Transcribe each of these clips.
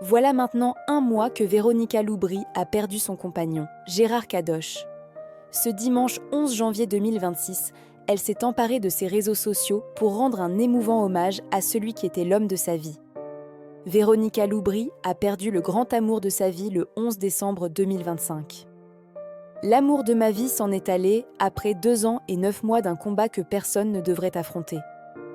Voilà maintenant un mois que Véronica Loubry a perdu son compagnon, Gérard Kadosh. Ce dimanche 11 janvier 2026, elle s'est emparée de ses réseaux sociaux pour rendre un émouvant hommage à celui qui était l'homme de sa vie. Véronica Loubry a perdu le grand amour de sa vie le 11 décembre 2025. L'amour de ma vie s'en est allé après 2 ans et 9 mois d'un combat que personne ne devrait affronter.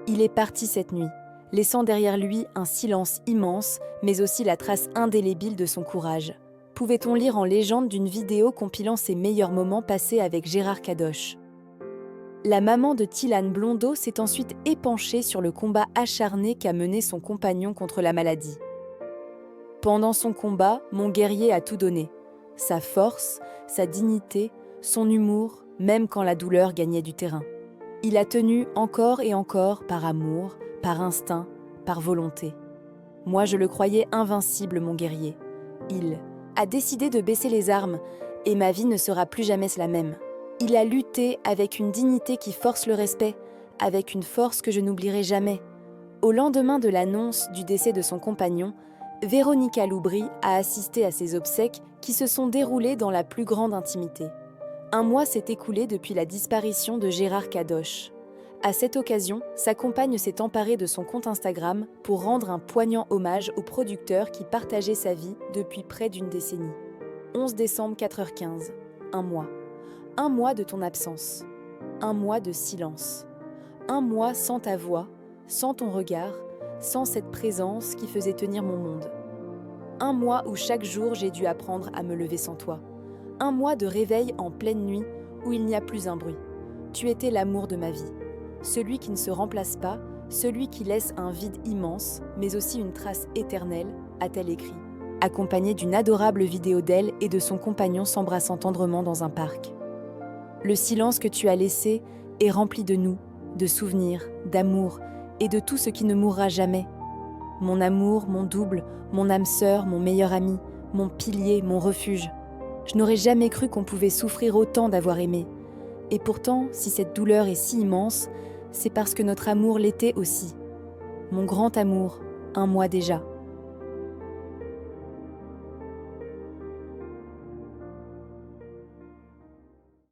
Il est parti cette nuit, laissant derrière lui un silence immense, mais aussi la trace indélébile de son courage. Pouvait-on lire en légende d'une vidéo compilant ses meilleurs moments passés avec Gérard Kadosh. La maman de Thilane Blondeau s'est ensuite épanchée sur le combat acharné qu'a mené son compagnon contre la maladie. Pendant son combat, mon guerrier a tout donné. Sa force, sa dignité, son humour, même quand la douleur gagnait du terrain. Il a tenu encore et encore par amour, par instinct, par volonté. Moi, je le croyais invincible, mon guerrier. Il a décidé de baisser les armes et ma vie ne sera plus jamais la même. Il a lutté avec une dignité qui force le respect, avec une force que je n'oublierai jamais. Au lendemain de l'annonce du décès de son compagnon, Véronica Loubry a assisté à ses obsèques qui se sont déroulées dans la plus grande intimité. Un mois s'est écoulé depuis la disparition de Gérard Kadosh. À cette occasion, sa compagne s'est emparée de son compte Instagram pour rendre un poignant hommage au producteur qui partageait sa vie depuis près d'une décennie. 11 décembre 4h15, un mois. Un mois de ton absence. Un mois de silence. Un mois sans ta voix, sans ton regard, sans cette présence qui faisait tenir mon monde. Un mois où chaque jour j'ai dû apprendre à me lever sans toi. Un mois de réveil en pleine nuit où il n'y a plus un bruit. Tu étais l'amour de ma vie. Celui qui ne se remplace pas, celui qui laisse un vide immense, mais aussi une trace éternelle, a-t-elle écrit, accompagnée d'une adorable vidéo d'elle et de son compagnon s'embrassant tendrement dans un parc. Le silence que tu as laissé est rempli de nous, de souvenirs, d'amour et de tout ce qui ne mourra jamais. Mon amour, mon double, mon âme sœur, mon meilleur ami, mon pilier, mon refuge. Je n'aurais jamais cru qu'on pouvait souffrir autant d'avoir aimé. Et pourtant, si cette douleur est si immense, c'est parce que notre amour l'était aussi. Mon grand amour, un mois déjà.